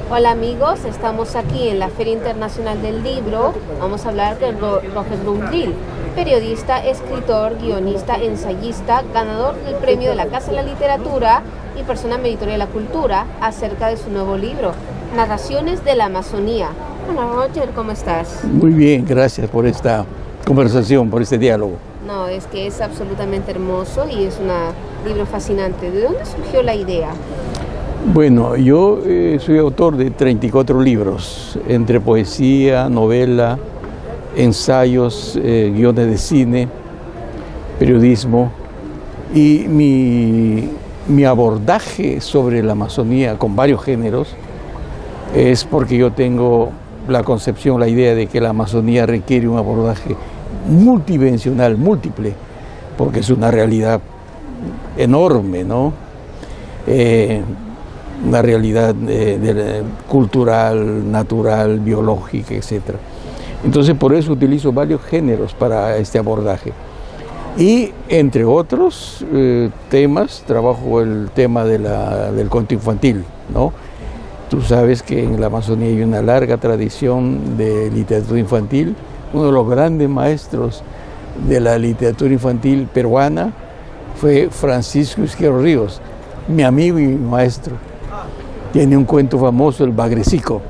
Hola amigos, estamos aquí en la Feria Internacional del Libro. Vamos a hablar con Roger Brunville, periodista, escritor, guionista, ensayista, ganador del premio de la Casa de la Literatura y persona meritoria de la cultura, acerca de su nuevo libro, Narraciones de la Amazonía. Hola Roger, ¿cómo estás? Muy bien, gracias por esta conversación, por este diálogo. No, es que es absolutamente hermoso y es un libro fascinante. ¿De dónde surgió la idea? Bueno, yo soy autor de 34 libros, entre poesía, novela, ensayos, guiones de cine, periodismo, y mi abordaje sobre la Amazonía con varios géneros es porque yo tengo la concepción, la idea de que la Amazonía requiere un abordaje multidimensional, múltiple, porque es una realidad enorme, ¿no? Una realidad cultural, natural, biológica, etc. Entonces, por eso utilizo varios géneros para este abordaje. Y, entre otros temas, trabajo el tema del cuento infantil, ¿no? Tú sabes que en la Amazonía hay una larga tradición de literatura infantil. Uno de los grandes maestros de la literatura infantil peruana fue Francisco Izquierdo Ríos, mi amigo y mi maestro. Tiene un cuento famoso, El Bagrecico,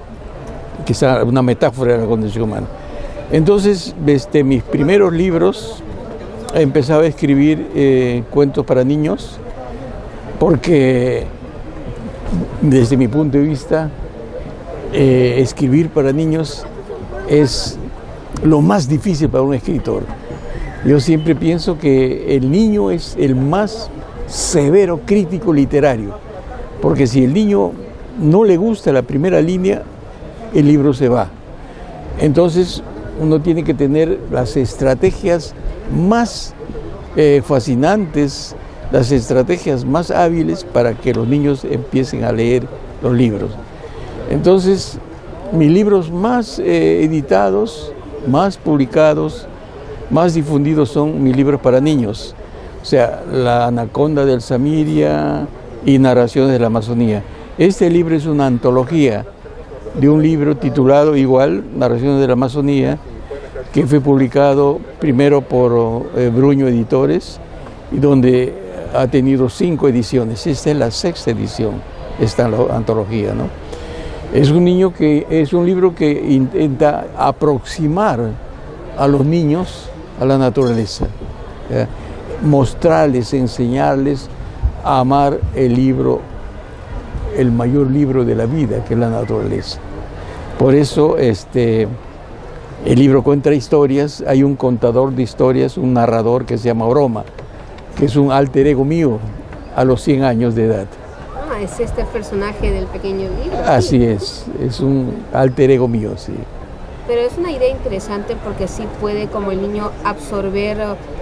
que es una metáfora de la condición humana. Entonces, desde mis primeros libros, empezaba a escribir cuentos para niños, porque desde mi punto de vista, escribir para niños es lo más difícil para un escritor. Yo siempre pienso que el niño es el más severo crítico literario, porque si el niño no le gusta la primera línea, el libro se va. Entonces uno tiene que tener las estrategias más fascinantes, las estrategias más hábiles para que los niños empiecen a leer los libros. Entonces, mis libros más editados, más publicados, más difundidos son mis libros para niños. O sea, La Anaconda del Samiria y Narraciones de la Amazonía. Este libro es una antología de un libro titulado igual, Narraciones de la Amazonía, que fue publicado primero por Bruño Editores, y donde ha tenido 5 ediciones. Esta es la 6ª edición, esta antología, ¿no? Es un libro que intenta aproximar a los niños a la naturaleza, mostrarles, enseñarles a amar el mayor libro de la vida, que es la naturaleza. Por eso el libro cuenta historias. Hay un contador de historias, un narrador que se llama Oroma, que es un alter ego mío a los 100 años de edad. Ah, es este personaje del pequeño libro. Así es un alter ego mío, sí. Pero es una idea interesante porque sí puede como el niño absorber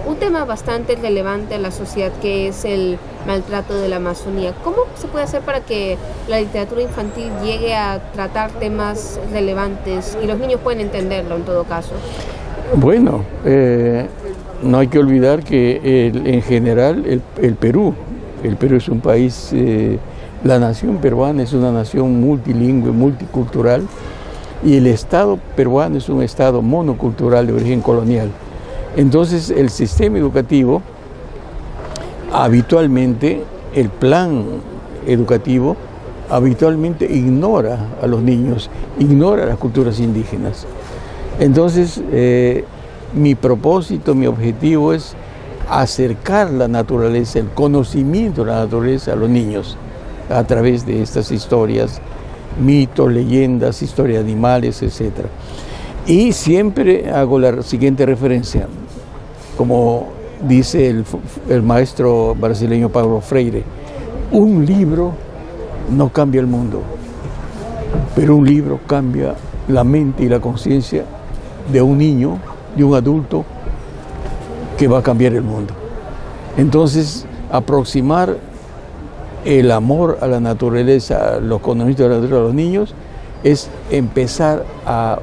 un tema bastante relevante en la sociedad, que es el maltrato de la Amazonía. ¿Cómo se puede hacer para que la literatura infantil llegue a tratar temas relevantes y los niños pueden entenderlo en todo caso? Bueno, no hay que olvidar que en general el Perú es un país, la nación peruana es una nación multilingüe, multicultural, y el Estado peruano es un Estado monocultural de origen colonial. Entonces, el sistema educativo, habitualmente, el plan educativo, habitualmente ignora a los niños, ignora a las culturas indígenas. Entonces, mi propósito, mi objetivo es acercar la naturaleza, el conocimiento de la naturaleza a los niños a través de estas historias, mitos, leyendas, historias de animales, etc. Y siempre hago la siguiente referencia, como dice el maestro brasileño Paulo Freire: un libro no cambia el mundo, pero un libro cambia la mente y la conciencia de un niño, de un adulto, que va a cambiar el mundo. Entonces, aproximar el amor a la naturaleza, los conocimientos de la naturaleza a los niños, es empezar a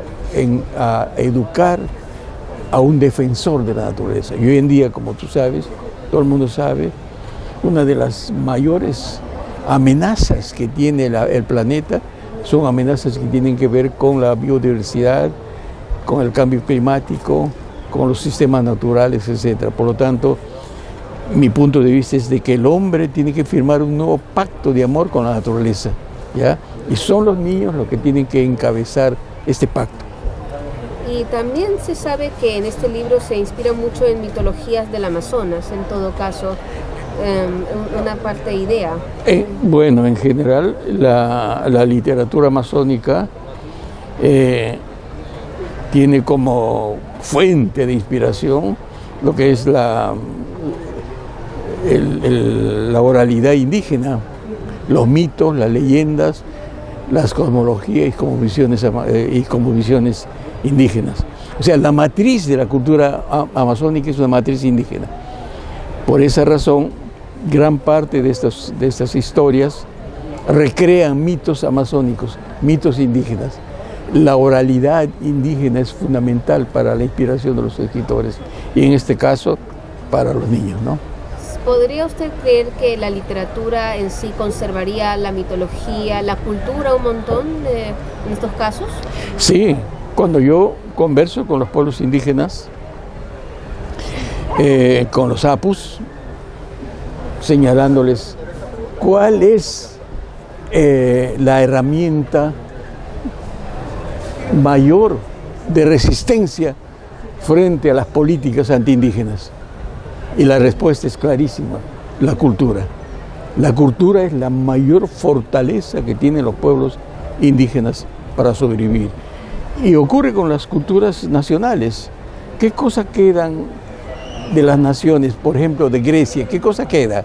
educar a un defensor de la naturaleza. Y hoy en día, como tú sabes, todo el mundo sabe, una de las mayores amenazas que tiene el planeta son amenazas que tienen que ver con la biodiversidad, con el cambio climático, con los sistemas naturales, etc. Por lo tanto, mi punto de vista es de que el hombre tiene que firmar un nuevo pacto de amor con la naturaleza, ¿ya? Y son los niños los que tienen que encabezar este pacto. Y también se sabe que en este libro se inspira mucho en mitologías del Amazonas, en todo caso, una parte de idea. Bueno, en general, la literatura amazónica tiene como fuente de inspiración lo que es la oralidad indígena, los mitos, las leyendas, las cosmologías y cosmovisiones indígenas. O sea, la matriz de la cultura amazónica es una matriz indígena. Por esa razón, gran parte de estas historias recrean mitos amazónicos, mitos indígenas. La oralidad indígena es fundamental para la inspiración de los escritores y en este caso para los niños, ¿no? ¿Podría usted creer que la literatura en sí conservaría la mitología, la cultura un montón en estos casos? Sí, cuando yo converso con los pueblos indígenas, con los apus, señalándoles cuál es la herramienta mayor de resistencia frente a las políticas antiindígenas. Y la respuesta es clarísima, la cultura. La cultura es la mayor fortaleza que tienen los pueblos indígenas para sobrevivir. Y ocurre con las culturas nacionales. ¿Qué cosa quedan de las naciones, por ejemplo, de Grecia? ¿Qué cosa queda?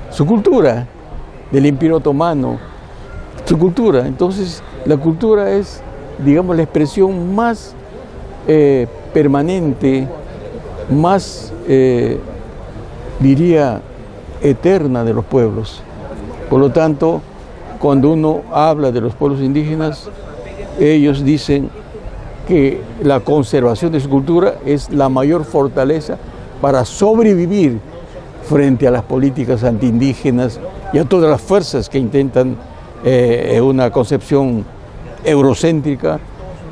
Su cultura, del Imperio Otomano, su cultura. Entonces, la cultura es, digamos, la expresión más permanente, más, diría, eterna de los pueblos. Por lo tanto, cuando uno habla de los pueblos indígenas, ellos dicen que la conservación de su cultura es la mayor fortaleza para sobrevivir frente a las políticas antiindígenas y a todas las fuerzas que intentan una concepción eurocéntrica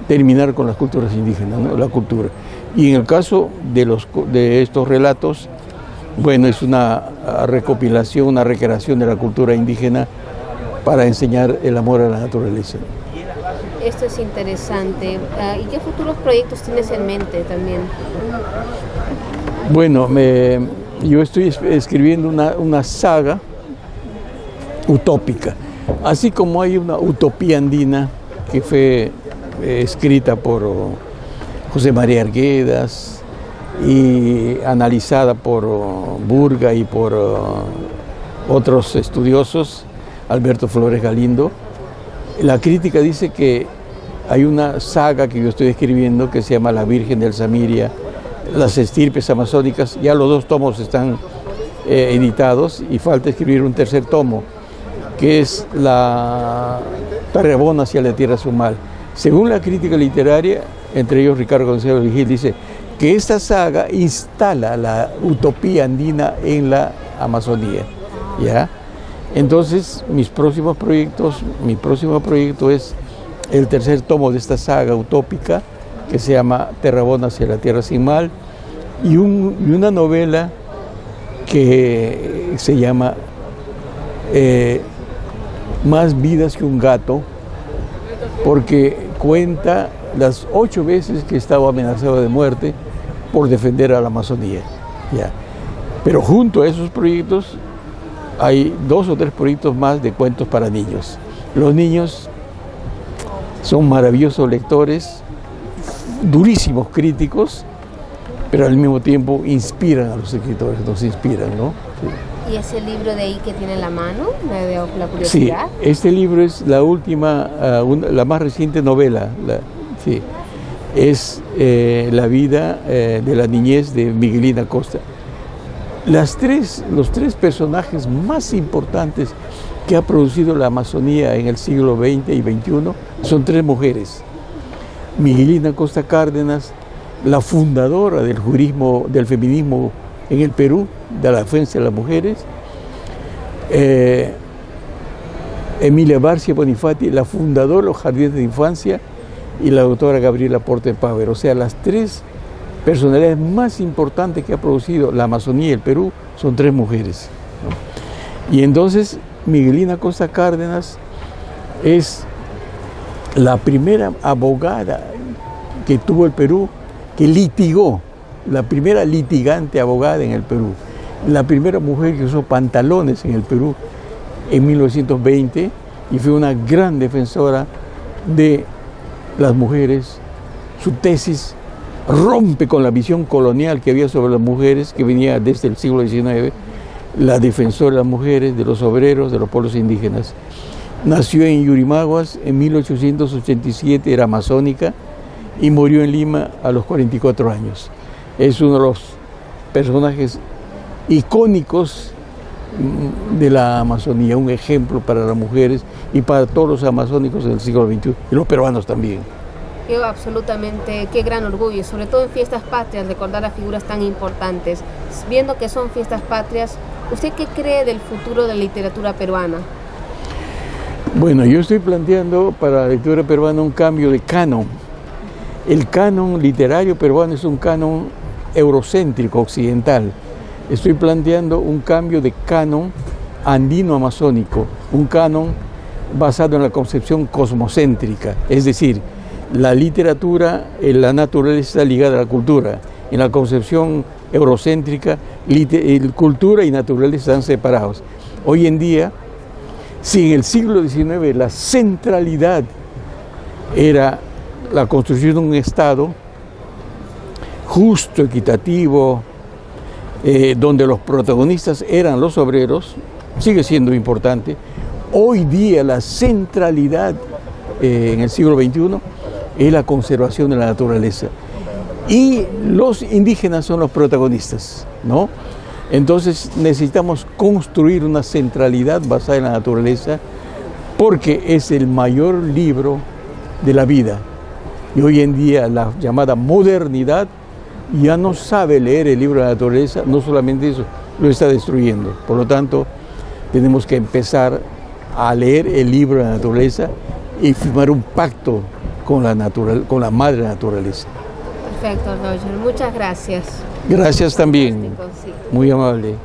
terminar con las culturas indígenas, ¿no? La cultura. Y en el caso de estos relatos, bueno, es una recopilación, una recreación de la cultura indígena para enseñar el amor a la naturaleza. Esto es interesante. ¿Y qué futuros proyectos tienes en mente también? Bueno, yo estoy escribiendo una saga utópica. Así como hay una utopía andina que fue escrita por José María Arguedas y analizada por Burga y por otros estudiosos, Alberto Flores Galindo. La crítica dice que hay una saga que yo estoy escribiendo que se llama La Virgen de Alzamiria, las estirpes amazónicas. Ya los 2 tomos están editados y falta escribir un tercer tomo, que es la Tarrabona hacia la Tierra Sumal. Según la crítica literaria, entre ellos Ricardo González Vigil, dice que esta saga instala la utopía andina en la Amazonía, ¿ya? Entonces, mi próximo proyecto es el tercer tomo de esta saga utópica, que se llama Tarrabona hacia la Tierra Sin Mal, y una novela que se llama Más vidas que un gato, porque cuenta las 8 veces que estaba amenazado de muerte por defender a la Amazonía, ¿ya? Pero junto a esos proyectos hay 2 o 3 proyectos más de cuentos para niños. Los niños son maravillosos lectores, durísimos críticos, pero al mismo tiempo inspiran a los escritores, nos inspiran, ¿no? Sí. ¿Y ese libro de ahí que tiene en la mano, la curiosidad? Sí, este libro es la última, la más reciente novela, sí, es la vida de la niñez de Miguelina Costa. Los 3 personajes más importantes que ha producido la Amazonía en el siglo XX y XXI son 3 mujeres. Miguelina Costa Cárdenas, la fundadora del feminismo en el Perú, de la defensa de las mujeres, Emilia Barcia Bonifati, la fundadora de los jardines de infancia, y la doctora Gabriela Porter Power. O sea, las tres personalidades más importantes que ha producido la Amazonía y el Perú son tres mujeres, ¿no? Y entonces Miguelina Costa Cárdenas es la primera abogada que tuvo el Perú, que litigó, la primera litigante abogada en el Perú, la primera mujer que usó pantalones en el Perú en 1920 y fue una gran defensora de las mujeres. Su tesis rompe con la visión colonial que había sobre las mujeres, que venía desde el siglo XIX, la defensora de las mujeres, de los obreros, de los pueblos indígenas. Nació en Yurimaguas en 1887, era amazónica y murió en Lima a los 44 años. Es uno de los personajes icónicos de la Amazonía, un ejemplo para las mujeres y para todos los amazónicos del siglo XXI, y los peruanos también. Yo absolutamente, qué gran orgullo, sobre todo en fiestas patrias, recordar a figuras tan importantes. Viendo que son fiestas patrias, ¿usted qué cree del futuro de la literatura peruana? Bueno, yo estoy planteando para la literatura peruana un cambio de canon. El canon literario peruano es un canon eurocéntrico, occidental. Estoy planteando un cambio de canon andino-amazónico, un canon basado en la concepción cosmocéntrica, es decir, la literatura, la naturaleza ligada a la cultura. En la concepción eurocéntrica, cultura y naturaleza están separados. Hoy en día, si en el siglo XIX la centralidad era la construcción de un Estado justo, equitativo, donde los protagonistas eran los obreros, sigue siendo importante. Hoy día la centralidad en el siglo XXI es la conservación de la naturaleza. Y los indígenas son los protagonistas, ¿no? Entonces necesitamos construir una centralidad basada en la naturaleza porque es el mayor libro de la vida. Y hoy en día la llamada modernidad ya no sabe leer el libro de la naturaleza, no solamente eso, lo está destruyendo. Por lo tanto, tenemos que empezar a leer el libro de la naturaleza y firmar un pacto con la madre naturaleza. Perfecto, Roger. Muchas gracias. Gracias también. Sí. Muy amable.